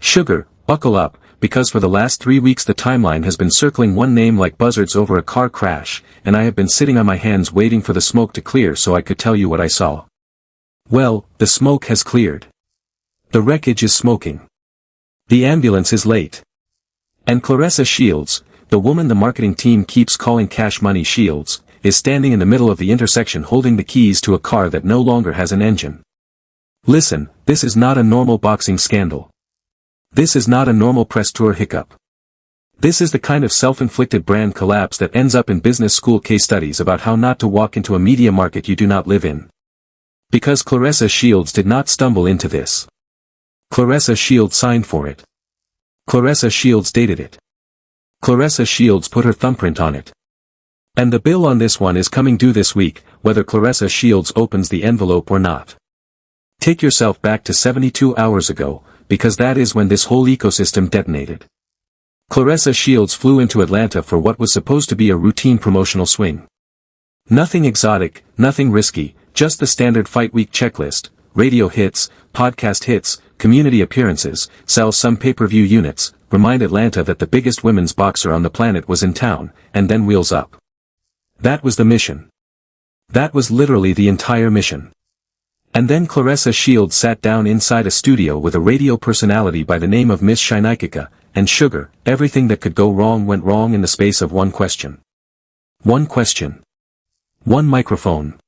Sugar, buckle up, because for the last 3 weeks the timeline has been circling one name like buzzards over a car crash, and I have been sitting on my hands waiting for the smoke to clear so I could tell you what I saw. Well, the smoke has cleared. The wreckage is smoking. The ambulance is late. And Claressa Shields, the woman the marketing team keeps calling Cash Money Shields, is standing in the middle of the intersection holding the keys to a car that no longer has an engine. Listen, this is not a normal boxing scandal. This is not a normal press tour hiccup. This is the kind of self-inflicted brand collapse that ends up in business school case studies about how not to walk into a media market you do not live in. Because Claressa Shields did not stumble into this. Claressa Shields signed for it. Claressa Shields dated it. Claressa Shields put her thumbprint on it. And the bill on this one is coming due this week, whether Claressa Shields opens the envelope or not. Take yourself back to 72 hours ago, because that is when this whole ecosystem detonated. Claressa Shields flew into Atlanta for what was supposed to be a routine promotional swing. Nothing exotic, nothing risky, just the standard fight week checklist: radio hits, podcast hits, community appearances, sell some pay-per-view units, remind Atlanta that the biggest women's boxer on the planet was in town, and then wheels up. That was the mission. That was literally the entire mission. And then Claressa Shields sat down inside a studio with a radio personality by the name of Miss Shineikica, and sugar, everything that could go wrong went wrong in the space of one question. One question. One microphone.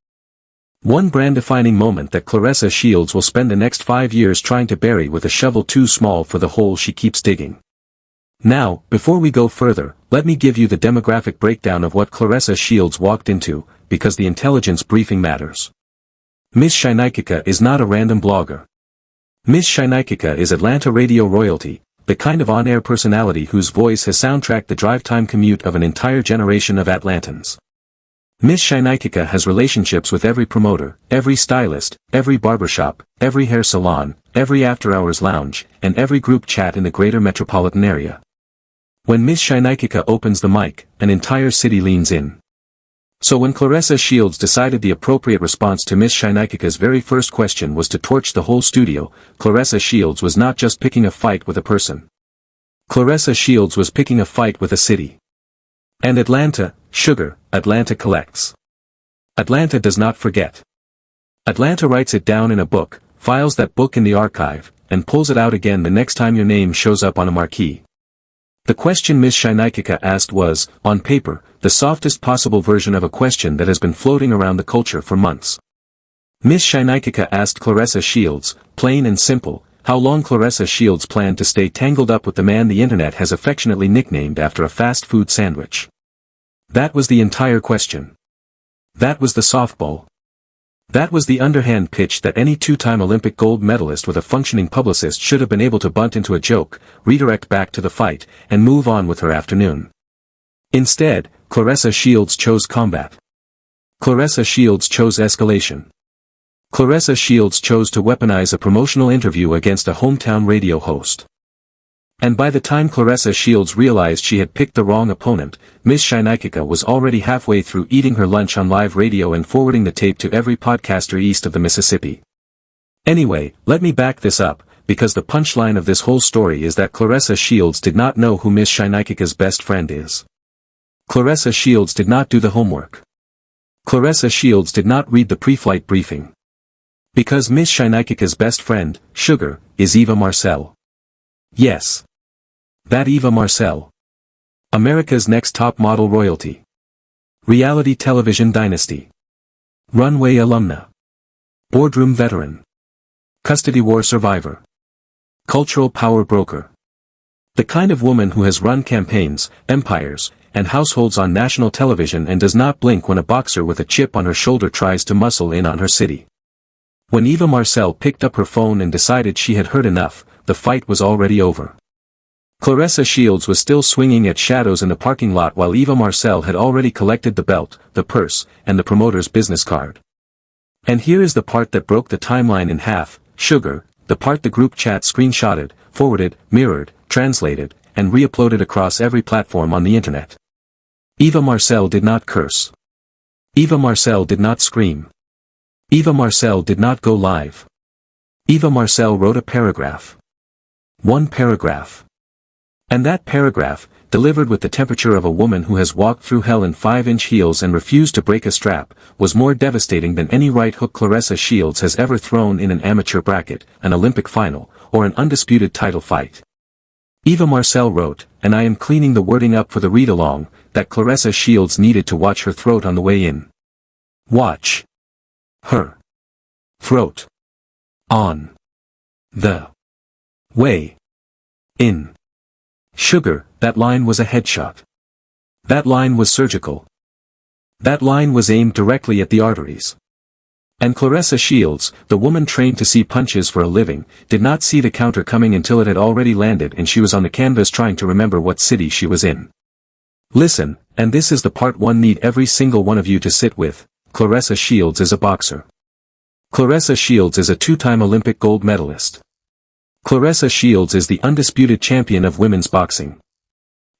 One brand-defining moment that Claressa Shields will spend the next 5 years trying to bury with a shovel too small for the hole she keeps digging. Now, before we go further, let me give you the demographic breakdown of what Claressa Shields walked into, because the intelligence briefing matters. Miss Shineikica is not a random blogger. Miss Shineikica is Atlanta radio royalty, the kind of on-air personality whose voice has soundtracked the drive-time commute of an entire generation of Atlantans. Miss Shineikica has relationships with every promoter, every stylist, every barbershop, every hair salon, every after-hours lounge, and every group chat in the greater metropolitan area. When Miss Shineikica opens the mic, an entire city leans in. So when Claressa Shields decided the appropriate response to Miss Shineikica's very first question was to torch the whole studio, Claressa Shields was not just picking a fight with a person. Claressa Shields was picking a fight with a city. And Atlanta, sugar, Atlanta collects. Atlanta does not forget. Atlanta writes it down in a book, files that book in the archive, and pulls it out again the next time your name shows up on a marquee. The question Miss Shineikica asked was, on paper, the softest possible version of a question that has been floating around the culture for months. Miss Shineikica asked Claressa Shields, plain and simple, how long Claressa Shields planned to stay tangled up with the man the internet has affectionately nicknamed after a fast food sandwich. That was the entire question. That was the softball. That was the underhand pitch that any two-time Olympic gold medalist with a functioning publicist should have been able to bunt into a joke, redirect back to the fight, and move on with her afternoon. Instead, Claressa Shields chose combat. Claressa Shields chose escalation. Claressa Shields chose to weaponize a promotional interview against a hometown radio host. And by the time Claressa Shields realized she had picked the wrong opponent, Miss Shineikica was already halfway through eating her lunch on live radio and forwarding the tape to every podcaster east of the Mississippi. Anyway, let me back this up, because the punchline of this whole story is that Claressa Shields did not know who Miss Shineikica's best friend is. Claressa Shields did not do the homework. Claressa Shields did not read the pre-flight briefing. Because Miss Shineikica's best friend, sugar, is Eva Marcel. Yes. That Eva Marcel. America's next top model royalty. Reality television dynasty. Runway alumna. Boardroom veteran. Custody war survivor. Cultural power broker. The kind of woman who has run campaigns, empires, and households on national television and does not blink when a boxer with a chip on her shoulder tries to muscle in on her city. When Eva Marcel picked up her phone and decided she had heard enough, the fight was already over. Claressa Shields was still swinging at shadows in the parking lot while Eva Marcel had already collected the belt, the purse, and the promoter's business card. And here is the part that broke the timeline in half, sugar, the part the group chat screenshotted, forwarded, mirrored, translated, and re-uploaded across every platform on the internet. Eva Marcel did not curse. Eva Marcel did not scream. Eva Marcel did not go live. Eva Marcel wrote a paragraph. One paragraph. And that paragraph, delivered with the temperature of a woman who has walked through hell in 5-inch heels and refused to break a strap, was more devastating than any right hook Claressa Shields has ever thrown in an amateur bracket, an Olympic final, or an undisputed title fight. Eva Marcel wrote, and I am cleaning the wording up for the read-along, that Claressa Shields needed to watch her throat on the way in. Watch her throat on the way in. Sugar, that line was a headshot. That line was surgical. That line was aimed directly at the arteries. And Claressa Shields, the woman trained to see punches for a living, did not see the counter coming until it had already landed and she was on the canvas trying to remember what city she was in. Listen, and this is the part one need every single one of you to sit with. Claressa Shields is a boxer. Claressa Shields is a two-time Olympic gold medalist. Claressa Shields is the undisputed champion of women's boxing.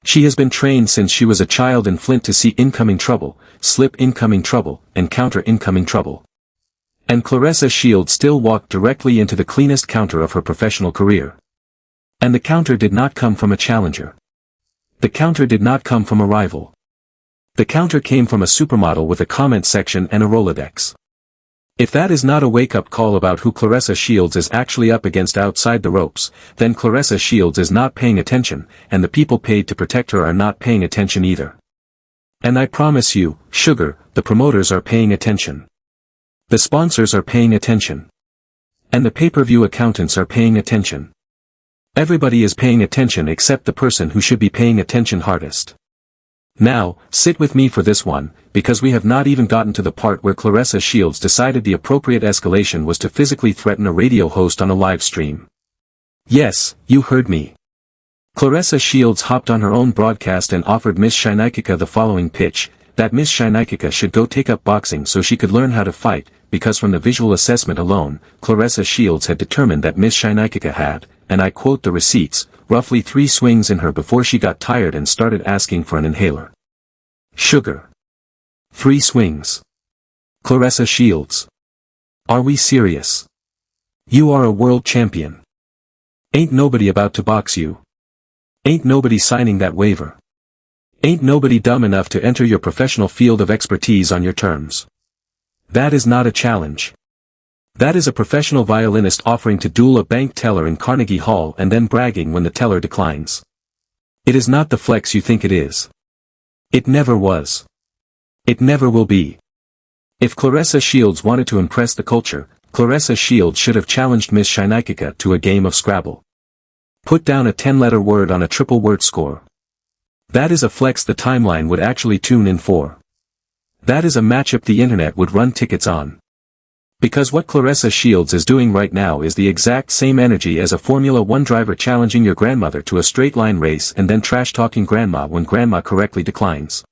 She has been trained since she was a child in Flint to see incoming trouble, slip incoming trouble, and counter incoming trouble. And Claressa Shields still walked directly into the cleanest counter of her professional career. And the counter did not come from a challenger. The counter did not come from a rival. The counter came from a supermodel with a comment section and a Rolodex. If that is not a wake-up call about who Claressa Shields is actually up against outside the ropes, then Claressa Shields is not paying attention, and the people paid to protect her are not paying attention either. And I promise you, sugar, the promoters are paying attention. The sponsors are paying attention. And the pay-per-view accountants are paying attention. Everybody is paying attention except the person who should be paying attention hardest. Now, sit with me for this one, because we have not even gotten to the part where Claressa Shields decided the appropriate escalation was to physically threaten a radio host on a live stream. Yes, you heard me. Claressa Shields hopped on her own broadcast and offered Miss Shineikica the following pitch, that Miss Shineikica should go take up boxing so she could learn how to fight, because from the visual assessment alone, Claressa Shields had determined that Miss Shineikica had, and I quote the receipts, roughly 3 swings in her before she got tired and started asking for an inhaler. Sugar. 3 swings. Claressa Shields. Are we serious? You are a world champion. Ain't nobody about to box you. Ain't nobody signing that waiver. Ain't nobody dumb enough to enter your professional field of expertise on your terms. That is not a challenge. That is a professional violinist offering to duel a bank teller in Carnegie Hall and then bragging when the teller declines. It is not the flex you think it is. It never was. It never will be. If Claressa Shields wanted to impress the culture, Claressa Shields should have challenged Miss Shineikica to a game of Scrabble. Put down a 10-letter word on a triple word score. That is a flex the timeline would actually tune in for. That is a matchup the internet would run tickets on. Because what Claressa Shields is doing right now is the exact same energy as a Formula 1 driver challenging your grandmother to a straight-line race and then trash-talking grandma when grandma correctly declines.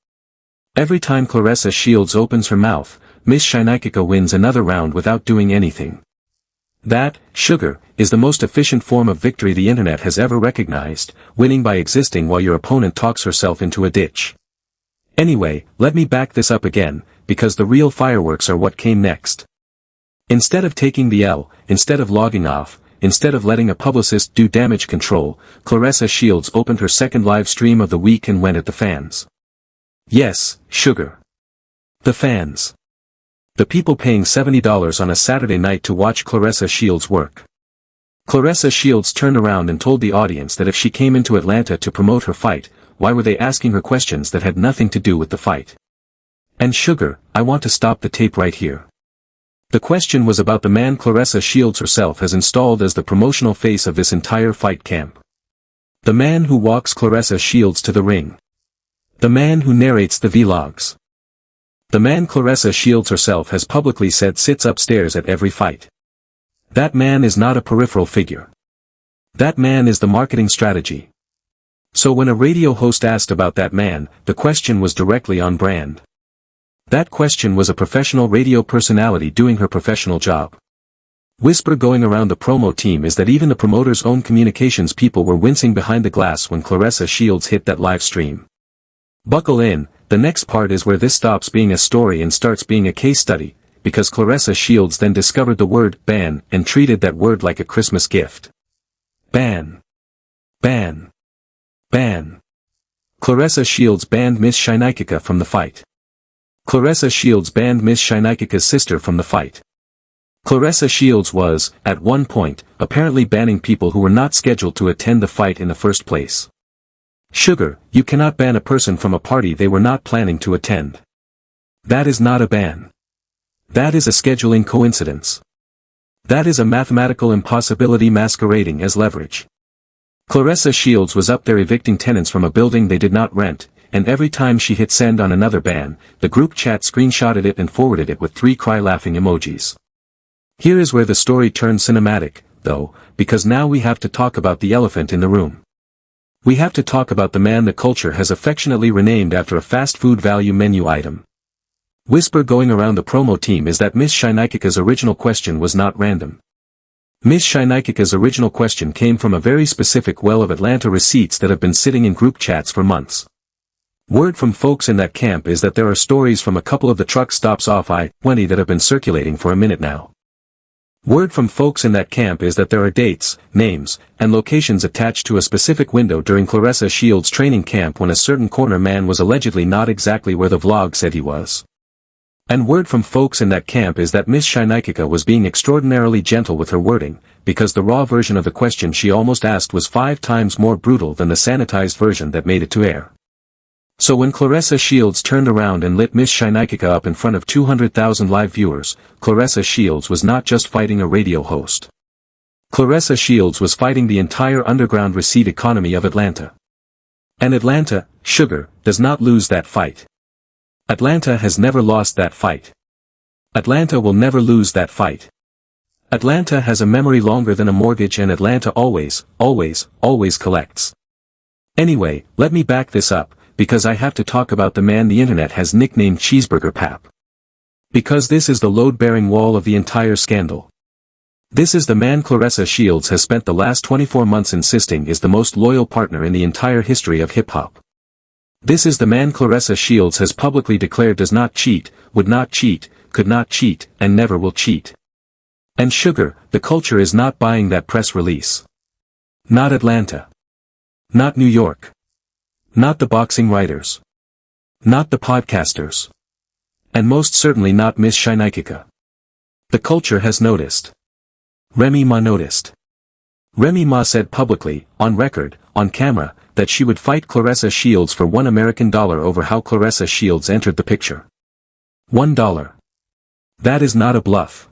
Every time Claressa Shields opens her mouth, Miss Shineikica wins another round without doing anything. That, sugar, is the most efficient form of victory the internet has ever recognized, winning by existing while your opponent talks herself into a ditch. Anyway, let me back this up again, because the real fireworks are what came next. Instead of taking the L, instead of logging off, instead of letting a publicist do damage control, Claressa Shields opened her second live stream of the week and went at the fans. Yes, sugar. The fans. The people paying $70 on a Saturday night to watch Claressa Shields work. Claressa Shields turned around and told the audience that if she came into Atlanta to promote her fight, why were they asking her questions that had nothing to do with the fight? And sugar, I want to stop the tape right here. The question was about the man Claressa Shields herself has installed as the promotional face of this entire fight camp. The man who walks Claressa Shields to the ring. The man who narrates the vlogs. The man Claressa Shields herself has publicly said sits upstairs at every fight. That man is not a peripheral figure. That man is the marketing strategy. So when a radio host asked about that man, the question was directly on brand. That question was a professional radio personality doing her professional job. Whisper going around the promo team is that even the promoter's own communications people were wincing behind the glass when Claressa Shields hit that live stream. Buckle in, the next part is where this stops being a story and starts being a case study, because Claressa Shields then discovered the word ban and treated that word like a Christmas gift. Ban. Ban. Ban. Claressa Shields banned Miss Shineikica from the fight. Claressa Shields banned Miss Shineikica's sister from the fight. Claressa Shields was, at one point, apparently banning people who were not scheduled to attend the fight in the first place. Sugar, you cannot ban a person from a party they were not planning to attend. That is not a ban. That is a scheduling coincidence. That is a mathematical impossibility masquerading as leverage. Claressa Shields was up there evicting tenants from a building they did not rent, and every time she hit send on another ban, the group chat screenshotted it and forwarded it with 3 cry-laughing emojis. Here is where the story turned cinematic, though, because now we have to talk about the elephant in the room. We have to talk about the man the culture has affectionately renamed after a fast food value menu item. Whisper going around the promo team is that Miss Shineikica's original question was not random. Miss Shineikica's original question came from a very specific well of Atlanta receipts that have been sitting in group chats for months. Word from folks in that camp is that there are stories from a couple of the truck stops off I-20 that have been circulating for a minute now. Word from folks in that camp is that there are dates, names, and locations attached to a specific window during Claressa Shields' training camp when a certain corner man was allegedly not exactly where the vlog said he was. And word from folks in that camp is that Miss Shineikica was being extraordinarily gentle with her wording, because the raw version of the question she almost asked was 5 times more brutal than the sanitized version that made it to air. So when Claressa Shields turned around and lit Miss Shineikica up in front of 200,000 live viewers, Claressa Shields was not just fighting a radio host. Claressa Shields was fighting the entire underground receipt economy of Atlanta. And Atlanta, sugar, does not lose that fight. Atlanta has never lost that fight. Atlanta will never lose that fight. Atlanta has a memory longer than a mortgage, and Atlanta always, always, always collects. Anyway, let me back this up, because I have to talk about the man the internet has nicknamed Cheeseburger Pap. Because this is the load-bearing wall of the entire scandal. This is the man Claressa Shields has spent the last 24 months insisting is the most loyal partner in the entire history of hip-hop. This is the man Claressa Shields has publicly declared does not cheat, would not cheat, could not cheat, and never will cheat. And sugar, the culture is not buying that press release. Not Atlanta. Not New York. Not the boxing writers. Not the podcasters. And most certainly not Miss Shineikica. The culture has noticed. Remy Ma noticed. Remy Ma said publicly, on record, on camera, that she would fight Claressa Shields for $1 American over how Claressa Shields entered the picture. $1. That is not a bluff.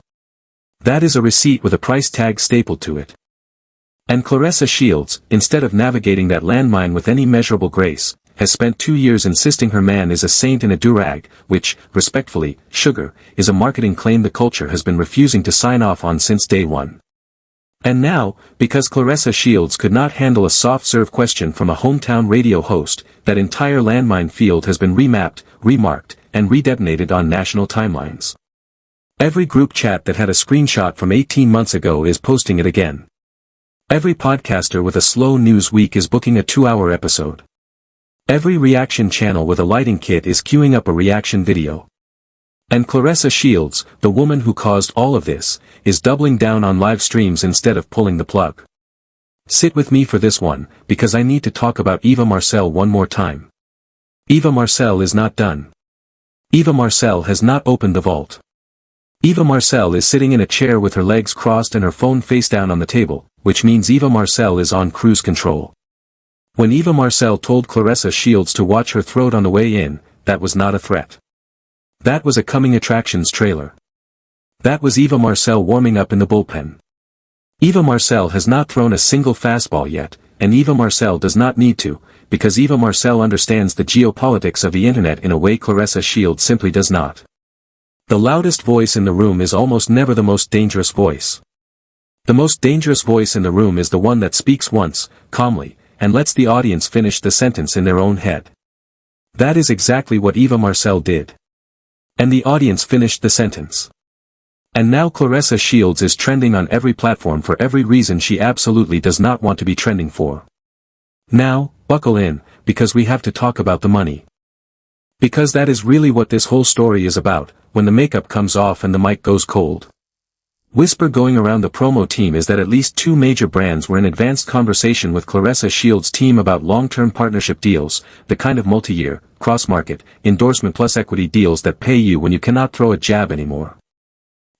That is a receipt with a price tag stapled to it. And Claressa Shields, instead of navigating that landmine with any measurable grace, has spent 2 years insisting her man is a saint in a durag, which, respectfully, sugar, is a marketing claim the culture has been refusing to sign off on since day one. And now, because Claressa Shields could not handle a soft-serve question from a hometown radio host, that entire landmine field has been remapped, remarked, and redetonated on national timelines. Every group chat that had a screenshot from 18 months ago is posting it again. Every podcaster with a slow news week is booking a 2-hour episode. Every reaction channel with a lighting kit is queuing up a reaction video. And Claressa Shields, the woman who caused all of this, is doubling down on live streams instead of pulling the plug. Sit with me for this one, because I need to talk about Eva Marcel one more time. Eva Marcel is not done. Eva Marcel has not opened the vault. Eva Marcel is sitting in a chair with her legs crossed and her phone face down on the table, which means Eva Marcel is on cruise control. When Eva Marcel told Claressa Shields to watch her throat on the way in, that was not a threat. That was a coming attractions trailer. That was Eva Marcel warming up in the bullpen. Eva Marcel has not thrown a single fastball yet, and Eva Marcel does not need to, because Eva Marcel understands the geopolitics of the internet in a way Claressa Shields simply does not. The loudest voice in the room is almost never the most dangerous voice. The most dangerous voice in the room is the one that speaks once, calmly, and lets the audience finish the sentence in their own head. That is exactly what Eva Marcel did. And the audience finished the sentence. And now Claressa Shields is trending on every platform for every reason she absolutely does not want to be trending for. Now, buckle in, because we have to talk about the money. Because that is really what this whole story is about, when the makeup comes off and the mic goes cold. Whisper going around the promo team is that at least 2 major brands were in advanced conversation with Claressa Shields' team about long-term partnership deals, the kind of multi-year, cross-market, endorsement plus equity deals that pay you when you cannot throw a jab anymore.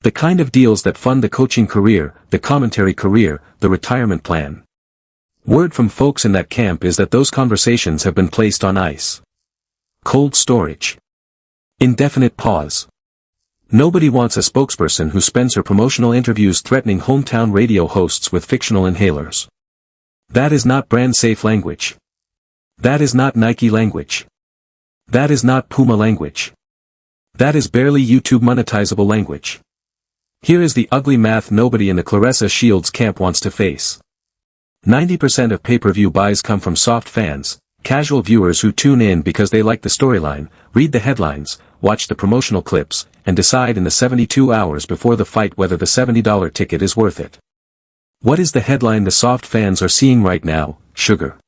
The kind of deals that fund the coaching career, the commentary career, the retirement plan. Word from folks in that camp is that those conversations have been placed on ice. Cold storage. Indefinite pause. Nobody wants a spokesperson who spends her promotional interviews threatening hometown radio hosts with fictional inhalers. That is not brand-safe language. That is not Nike language. That is not Puma language. That is barely YouTube monetizable language. Here is the ugly math nobody in the Claressa Shields camp wants to face. 90% of pay-per-view buys come from soft fans, casual viewers who tune in because they like the storyline, read the headlines, watch the promotional clips, and decide in the 72 hours before the fight whether the $70 ticket is worth it. What is the headline the soft fans are seeing right now, Sugar?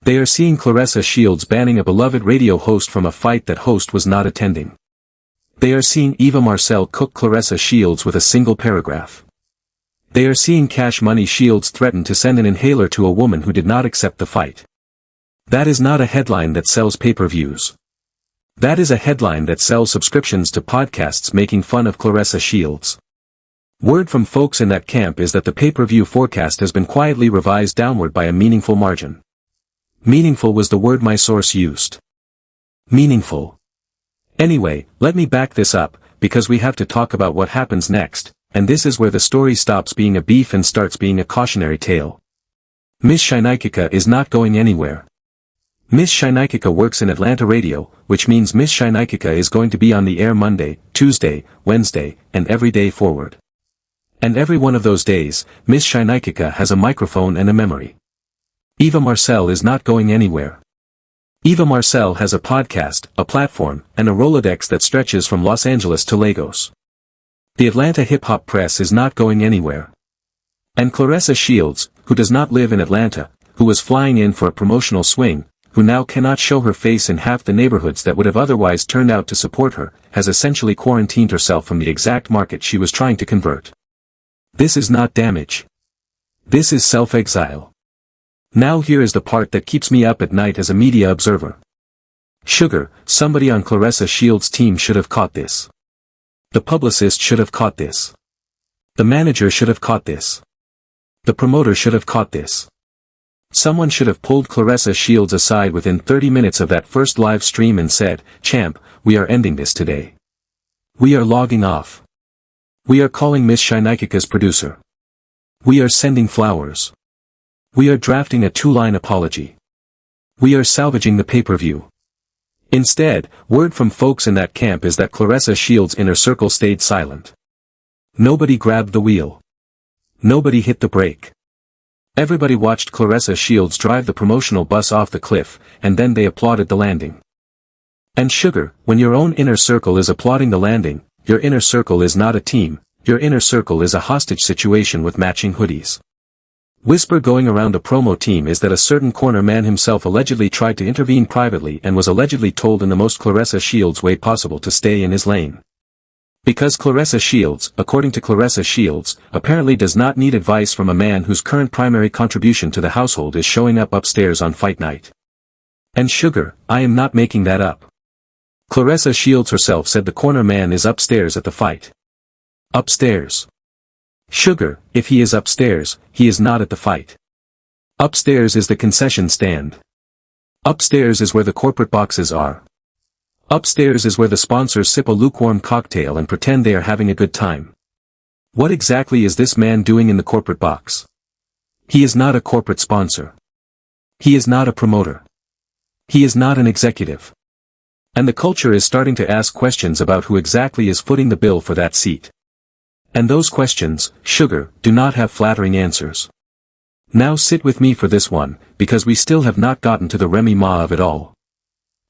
They are seeing Claressa Shields banning a beloved radio host from a fight that host was not attending. They are seeing Eva Marcel cook Claressa Shields with a single paragraph. They are seeing Cash Money Shields threaten to send an inhaler to a woman who did not accept the fight. That is not a headline that sells pay-per-views. That is a headline that sells subscriptions to podcasts making fun of Claressa Shields. Word from folks in that camp is that the pay-per-view forecast has been quietly revised downward by a meaningful margin. Meaningful was the word my source used. Meaningful. Anyway, let me back this up, because we have to talk about what happens next, and this is where the story stops being a beef and starts being a cautionary tale. Miss Shineikica is not going anywhere. Miss Shineikica works in Atlanta radio, which means Miss Shineikica is going to be on the air Monday, Tuesday, Wednesday, and every day forward. And every one of those days, Miss Shineikica has a microphone and a memory. Eva Marcel is not going anywhere. Eva Marcel has a podcast, a platform, and a Rolodex that stretches from Los Angeles to Lagos. The Atlanta hip-hop press is not going anywhere. And Claressa Shields, who does not live in Atlanta, who was flying in for a promotional swing, who now cannot show her face in half the neighborhoods that would have otherwise turned out to support her, has essentially quarantined herself from the exact market she was trying to convert. This is not damage. This is self-exile. Now here is the part that keeps me up at night as a media observer. Sugar, somebody on Claressa Shields' team should have caught this. The publicist should have caught this. The manager should have caught this. The promoter should have caught this. Someone should have pulled Claressa Shields aside within 30 minutes of that first live stream and said, "Champ, we are ending this today. We are logging off. We are calling Miss Shineikica's producer. We are sending flowers. We are drafting a 2-line apology. We are salvaging the pay-per-view." Instead, word from folks in that camp is that Claressa Shields' inner circle stayed silent. Nobody grabbed the wheel. Nobody hit the brake. Everybody watched Claressa Shields drive the promotional bus off the cliff, and then they applauded the landing. And Sugar, when your own inner circle is applauding the landing, your inner circle is not a team, your inner circle is a hostage situation with matching hoodies. Whisper going around the promo team is that a certain corner man himself allegedly tried to intervene privately and was allegedly told in the most Claressa Shields way possible to stay in his lane. Because Claressa Shields, according to Claressa Shields, apparently does not need advice from a man whose current primary contribution to the household is showing up upstairs on fight night. And Sugar, I am not making that up. Claressa Shields herself said the corner man is upstairs at the fight. Upstairs. Sugar, if he is upstairs, he is not at the fight. Upstairs is the concession stand. Upstairs is where the corporate boxes are. Upstairs is where the sponsors sip a lukewarm cocktail and pretend they are having a good time. What exactly is this man doing in the corporate box? He is not a corporate sponsor. He is not a promoter. He is not an executive. And the culture is starting to ask questions about who exactly is footing the bill for that seat. And those questions, Sugar, do not have flattering answers. Now sit with me for this one, because we still have not gotten to the Remy Ma of it all.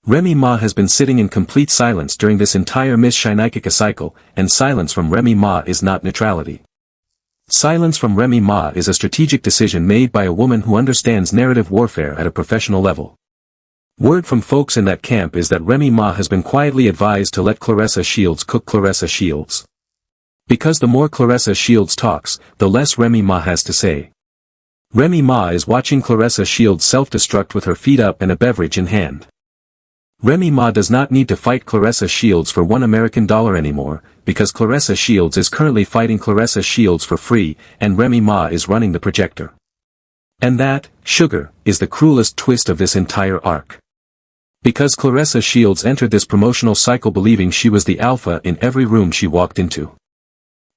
Remy Ma has been sitting in complete silence during this entire Miss Shineikica cycle, and silence from Remy Ma is not neutrality. Silence from Remy Ma is a strategic decision made by a woman who understands narrative warfare at a professional level. Word from folks in that camp is that Remy Ma has been quietly advised to let Claressa Shields cook Claressa Shields. Because the more Claressa Shields talks, the less Remy Ma has to say. Remy Ma is watching Claressa Shields self-destruct with her feet up and a beverage in hand. Remy Ma does not need to fight Claressa Shields for $1 anymore, because Claressa Shields is currently fighting Claressa Shields for free, and Remy Ma is running the projector. And that, sugar, is the cruelest twist of this entire arc. Because Claressa Shields entered this promotional cycle believing she was the alpha in every room she walked into.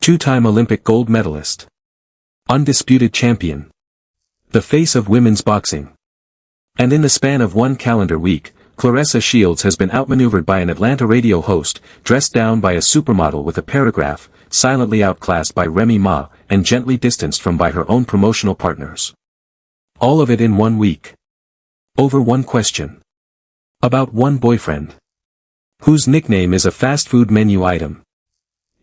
Two-time Olympic gold medalist. Undisputed champion. The face of women's boxing. And in the span of one calendar week, Claressa Shields has been outmaneuvered by an Atlanta radio host, dressed down by a supermodel with a paragraph, silently outclassed by Remy Ma, and gently distanced from by her own promotional partners. All of it in 1 week. Over one question. About one boyfriend. Whose nickname is a fast food menu item.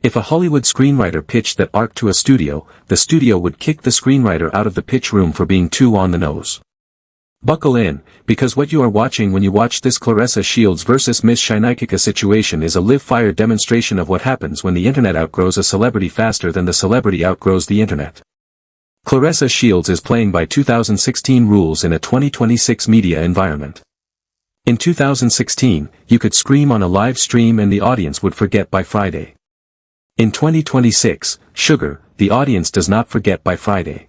If a Hollywood screenwriter pitched that arc to a studio, the studio would kick the screenwriter out of the pitch room for being too on the nose. Buckle in, because what you are watching when you watch this Claressa Shields vs Miss Shineikica situation is a live-fire demonstration of what happens when the internet outgrows a celebrity faster than the celebrity outgrows the internet. Claressa Shields is playing by 2016 rules in a 2026 media environment. In 2016, you could scream on a live stream and the audience would forget by Friday. In 2026, sugar, the audience does not forget by Friday.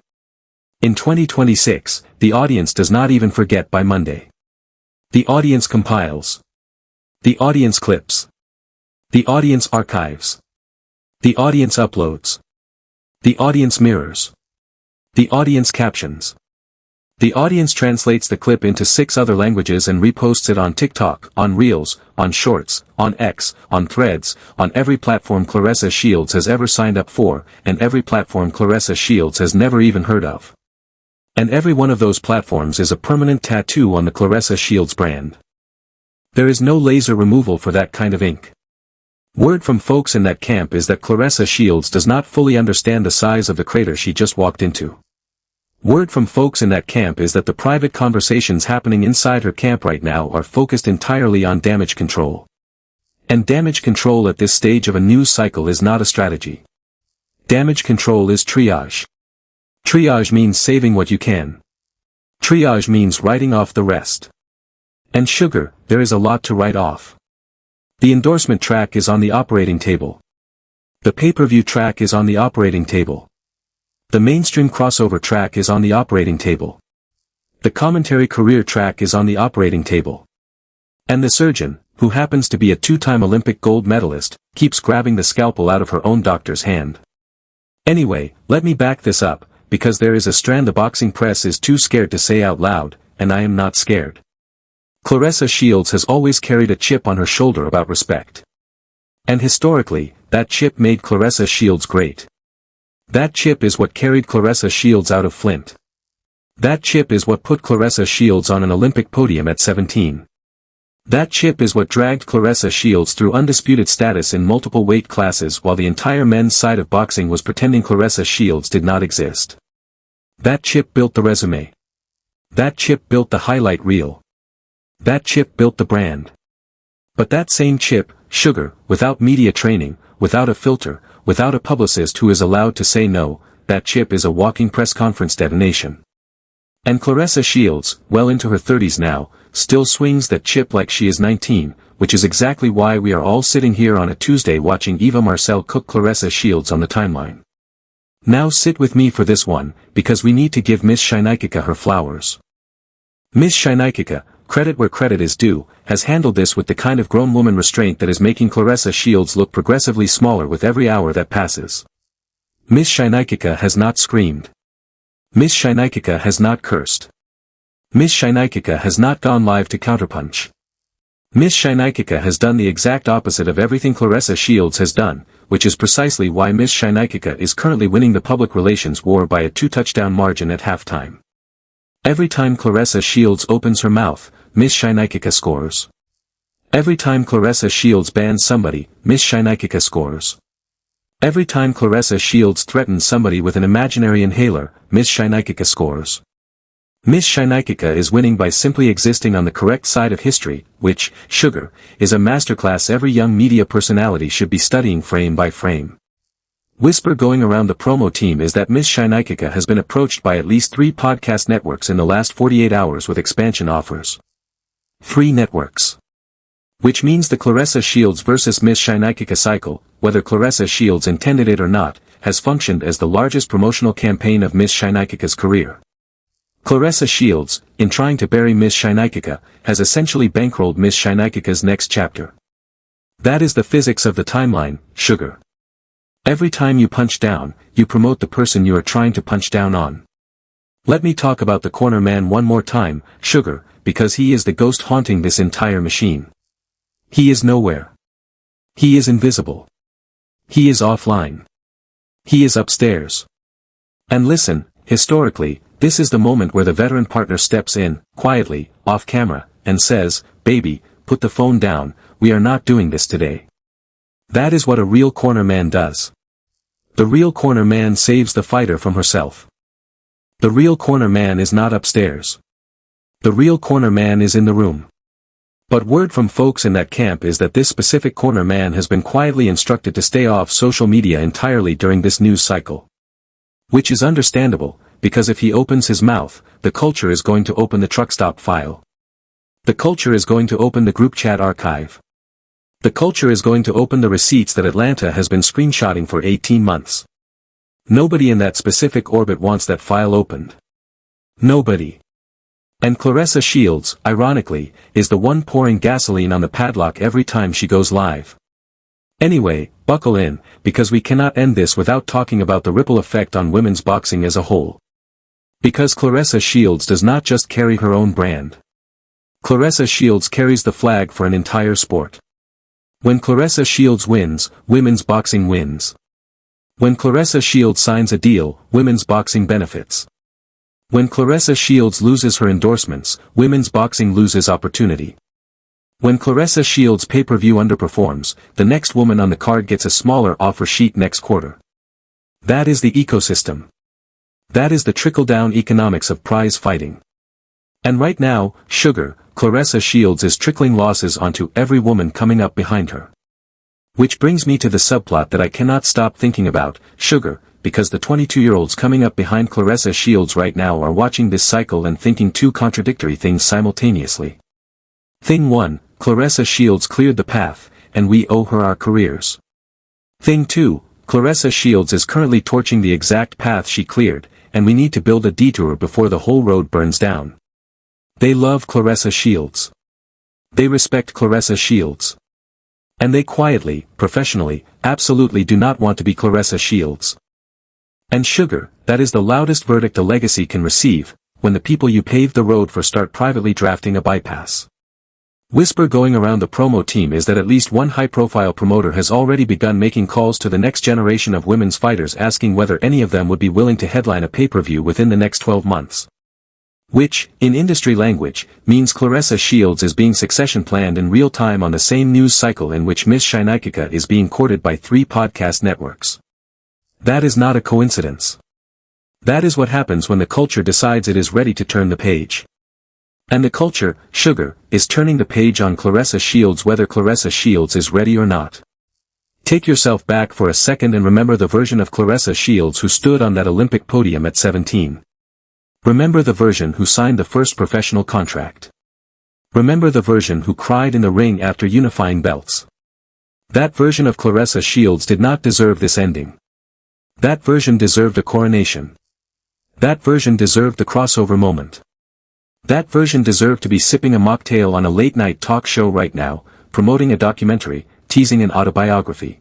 In 2026, the audience does not even forget by Monday. The audience compiles. The audience clips. The audience archives. The audience uploads. The audience mirrors. The audience captions. The audience translates the clip into 6 other languages and reposts it on TikTok, on Reels, on Shorts, on X, on Threads, on every platform Claressa Shields has ever signed up for, and every platform Claressa Shields has never even heard of. And every one of those platforms is a permanent tattoo on the Claressa Shields brand. There is no laser removal for that kind of ink. Word from folks in that camp is that Claressa Shields does not fully understand the size of the crater she just walked into. Word from folks in that camp is that the private conversations happening inside her camp right now are focused entirely on damage control. And damage control at this stage of a news cycle is not a strategy. Damage control is triage. Triage means saving what you can. Triage means writing off the rest. And sugar, there is a lot to write off. The endorsement track is on the operating table. The pay-per-view track is on the operating table. The mainstream crossover track is on the operating table. The commentary career track is on the operating table. And the surgeon, who happens to be a 2-time Olympic gold medalist, keeps grabbing the scalpel out of her own doctor's hand. Anyway, let me back this up, because there is a strand the boxing press is too scared to say out loud, and I am not scared. Claressa Shields has always carried a chip on her shoulder about respect. And historically, that chip made Claressa Shields great. That chip is what carried Claressa Shields out of Flint. That chip is what put Claressa Shields on an Olympic podium at 17. That chip is what dragged Claressa Shields through undisputed status in multiple weight classes while the entire men's side of boxing was pretending Claressa Shields did not exist. That chip built the resume. That chip built the highlight reel. That chip built the brand. But that same chip, sugar, without media training, without a filter, without a publicist who is allowed to say no, that chip is a walking press conference detonation. And Claressa Shields, well into her 30s now, still swings that chip like she is 19, which is exactly why we are all sitting here on a Tuesday watching Eva Marcel cook Claressa Shields on the timeline. Now sit with me for this one, because we need to give Miss Shineikica her flowers. Miss Shineikica, credit where credit is due, has handled this with the kind of grown woman restraint that is making Claressa Shields look progressively smaller with every hour that passes. Miss Shineikica has not screamed. Miss Shineikica has not cursed. Miss Shineikica has not gone live to counterpunch. Miss Shineikica has done the exact opposite of everything Claressa Shields has done, which is precisely why Miss Shineikica is currently winning the public relations war by a 2-touchdown margin at halftime. Every time Claressa Shields opens her mouth, Miss Shineikica scores. Every time Claressa Shields bans somebody, Miss Shineikica scores. Every time Claressa Shields threatens somebody with an imaginary inhaler, Miss Shineikica scores. Miss Shineikica is winning by simply existing on the correct side of history, which, sugar, is a masterclass every young media personality should be studying frame by frame. Whisper going around the promo team is that Miss Shineikica has been approached by at least 3 podcast networks in the last 48 hours with expansion offers. 3 networks. Which means the Claressa Shields vs Miss Shineikica cycle, whether Claressa Shields intended it or not, has functioned as the largest promotional campaign of Miss Shineikica's career. Claressa Shields, in trying to bury Miss Shineikica, has essentially bankrolled Miss Shineikica's next chapter. That is the physics of the timeline, sugar. Every time you punch down, you promote the person you are trying to punch down on. Let me talk about the corner man one more time, sugar, because he is the ghost haunting this entire machine. He is nowhere. He is invisible. He is offline. He is upstairs. And listen, historically, this is the moment where the veteran partner steps in, quietly, off camera, and says, "Baby, put the phone down, we are not doing this today." That is what a real corner man does. The real corner man saves the fighter from herself. The real corner man is not upstairs. The real corner man is in the room. But word from folks in that camp is that this specific corner man has been quietly instructed to stay off social media entirely during this news cycle. Which is understandable, because if he opens his mouth, the culture is going to open the truck stop file. The culture is going to open the group chat archive. The culture is going to open the receipts that Atlanta has been screenshotting for 18 months. Nobody in that specific orbit wants that file opened. Nobody. And Claressa Shields, ironically, is the one pouring gasoline on the padlock every time she goes live. Anyway, buckle in, because we cannot end this without talking about the ripple effect on women's boxing as a whole. Because Claressa Shields does not just carry her own brand. Claressa Shields carries the flag for an entire sport. When Claressa Shields wins, women's boxing wins. When Claressa Shields signs a deal, women's boxing benefits. When Claressa Shields loses her endorsements, women's boxing loses opportunity. When Claressa Shields' pay-per-view underperforms, the next woman on the card gets a smaller offer sheet next quarter. That is the ecosystem. That is the trickle-down economics of prize fighting. And right now, sugar, Claressa Shields is trickling losses onto every woman coming up behind her. Which brings me to the subplot that I cannot stop thinking about, sugar, because the 22-year-olds coming up behind Claressa Shields right now are watching this cycle and thinking 2 contradictory things simultaneously. Thing 1, Claressa Shields cleared the path, and we owe her our careers. Thing 2, Claressa Shields is currently torching the exact path she cleared, and we need to build a detour before the whole road burns down. They love Claressa Shields. They respect Claressa Shields. And they quietly, professionally, absolutely do not want to be Claressa Shields. And sugar, that is the loudest verdict a legacy can receive, when the people you paved the road for start privately drafting a bypass. Whisper going around the promo team is that at least one high-profile promoter has already begun making calls to the next generation of women's fighters asking whether any of them would be willing to headline a pay-per-view within the next 12 months. Which, in industry language, means Claressa Shields is being succession planned in real time on the same news cycle in which Miss Shineikica is being courted by 3 podcast networks. That is not a coincidence. That is what happens when the culture decides it is ready to turn the page. And the culture, sugar, is turning the page on Claressa Shields whether Claressa Shields is ready or not. Take yourself back for a second and remember the version of Claressa Shields who stood on that Olympic podium at 17. Remember the version who signed the first professional contract. Remember the version who cried in the ring after unifying belts. That version of Claressa Shields did not deserve this ending. That version deserved a coronation. That version deserved the crossover moment. That version deserved to be sipping a mocktail on a late-night talk show right now, promoting a documentary, teasing an autobiography.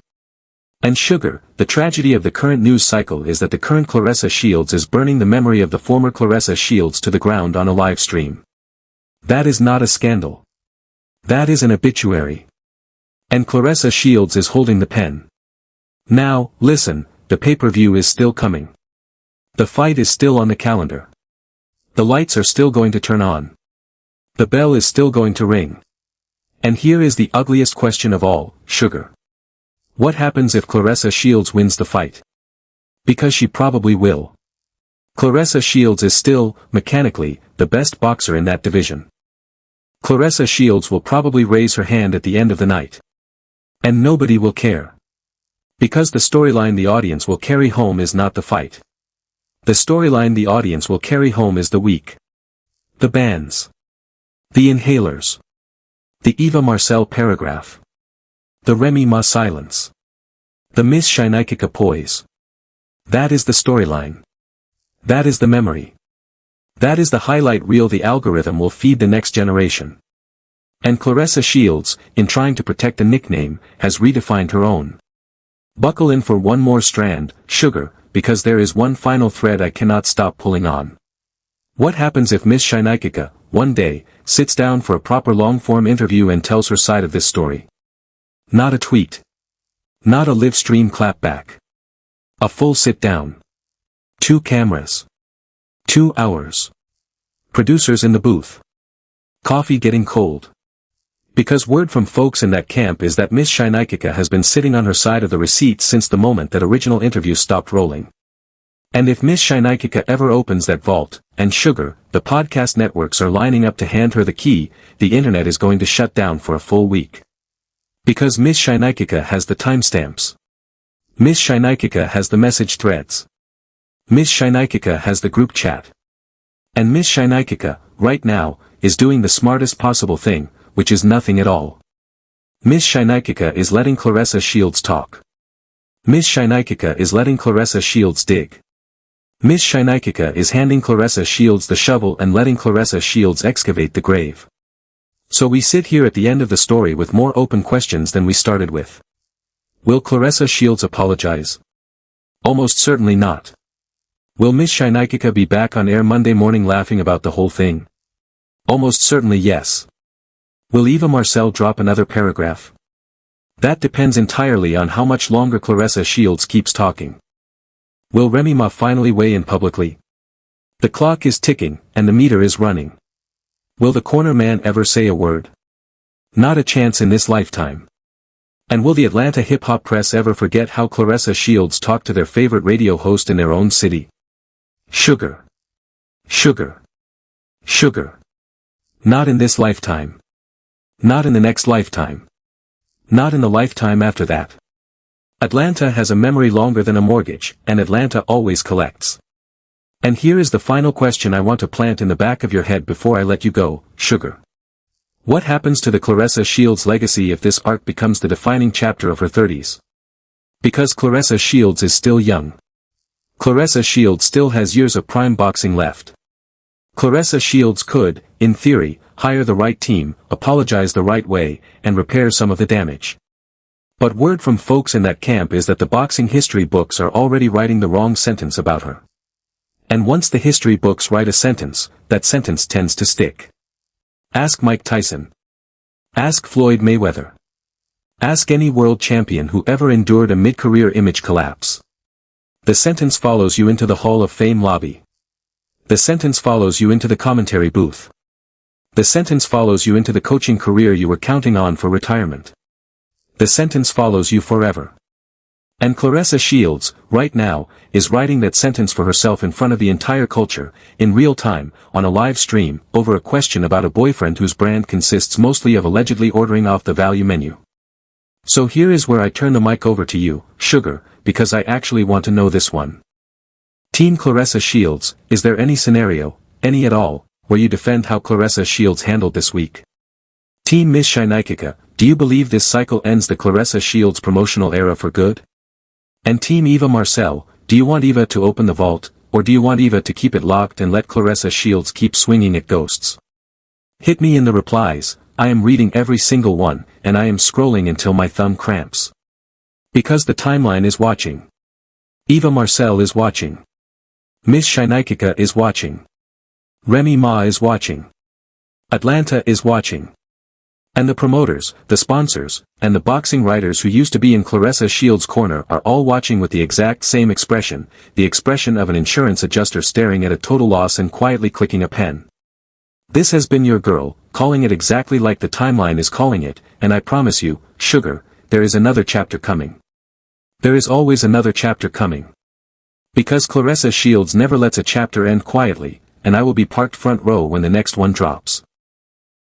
And sugar, the tragedy of the current news cycle is that the current Claressa Shields is burning the memory of the former Claressa Shields to the ground on a live stream. That is not a scandal. That is an obituary. And Claressa Shields is holding the pen. Now, listen, the pay-per-view is still coming. The fight is still on the calendar. The lights are still going to turn on. The bell is still going to ring. And here is the ugliest question of all, sugar. What happens if Claressa Shields wins the fight? Because she probably will. Claressa Shields is still, mechanically, the best boxer in that division. Claressa Shields will probably raise her hand at the end of the night. And nobody will care. Because the storyline the audience will carry home is not the fight. The storyline the audience will carry home is the week. The bands. The inhalers. The Eva Marcel paragraph. The Remy Ma silence. The Miss Shineikica poise. That is the storyline. That is the memory. That is the highlight reel the algorithm will feed the next generation. And Claressa Shields, in trying to protect the nickname, has redefined her own. Buckle in for one more strand, sugar, because there is one final thread I cannot stop pulling on. What happens if Miss Shineikica, one day, sits down for a proper long-form interview and tells her side of this story? Not a tweet. Not a live stream clapback. A full sit-down. 2 cameras. 2 hours. Producers in the booth. Coffee getting cold. Because word from folks in that camp is that Miss Shineikica has been sitting on her side of the receipt since the moment that original interviews stopped rolling. And if Miss Shineikica ever opens that vault, and sugar, the podcast networks are lining up to hand her the key, the internet is going to shut down for a full week. Because Miss Shineikica has the timestamps. Miss Shineikica has the message threads. Miss Shineikica has the group chat. And Miss Shineikica, right now, is doing the smartest possible thing, which is nothing at all. Miss Shineikica is letting Claressa Shields talk. Miss Shineikica is letting Claressa Shields dig. Miss Shineikica is handing Claressa Shields the shovel and letting Claressa Shields excavate the grave. So we sit here at the end of the story with more open questions than we started with. Will Claressa Shields apologize? Almost certainly not. Will Miss Shineikica be back on air Monday morning laughing about the whole thing? Almost certainly yes. Will Eva Marcel drop another paragraph? That depends entirely on how much longer Claressa Shields keeps talking. Will Remy Ma finally weigh in publicly? The clock is ticking, and the meter is running. Will the corner man ever say a word? Not a chance in this lifetime. And will the Atlanta hip-hop press ever forget how Claressa Shields talked to their favorite radio host in their own city? Sugar. Sugar. Sugar. Not in this lifetime. Not in the next lifetime. Not in the lifetime after that. Atlanta has a memory longer than a mortgage, and Atlanta always collects. And here is the final question I want to plant in the back of your head before I let you go, sugar. What happens to the Claressa Shields legacy if this arc becomes the defining chapter of her 30s? Because Claressa Shields is still young. Claressa Shields still has years of prime boxing left. Claressa Shields could, in theory, hire the right team, apologize the right way, and repair some of the damage. But word from folks in that camp is that the boxing history books are already writing the wrong sentence about her. And once the history books write a sentence, that sentence tends to stick. Ask Mike Tyson. Ask Floyd Mayweather. Ask any world champion who ever endured a mid-career image collapse. The sentence follows you into the Hall of Fame lobby. The sentence follows you into the commentary booth. The sentence follows you into the coaching career you were counting on for retirement. The sentence follows you forever. And Claressa Shields, right now, is writing that sentence for herself in front of the entire culture, in real time, on a live stream, over a question about a boyfriend whose brand consists mostly of allegedly ordering off the value menu. So here is where I turn the mic over to you, sugar, because I actually want to know this one. Team Claressa Shields, is there any scenario, any at all, where you defend how Claressa Shields handled this week? Team Miss Shineikica, do you believe this cycle ends the Claressa Shields promotional era for good? And Team Eva Marcel, do you want Eva to open the vault, or do you want Eva to keep it locked and let Claressa Shields keep swinging at ghosts? Hit me in the replies, I am reading every single one, and I am scrolling until my thumb cramps. Because the timeline is watching. Eva Marcel is watching. Miss Shineikica is watching. Remy Ma is watching. Atlanta is watching. And the promoters, the sponsors, and the boxing writers who used to be in Claressa Shields' corner are all watching with the exact same expression, the expression of an insurance adjuster staring at a total loss and quietly clicking a pen. This has been your girl, calling it exactly like the timeline is calling it, and I promise you, sugar, there is another chapter coming. There is always another chapter coming. Because Claressa Shields never lets a chapter end quietly, and I will be parked front row when the next one drops.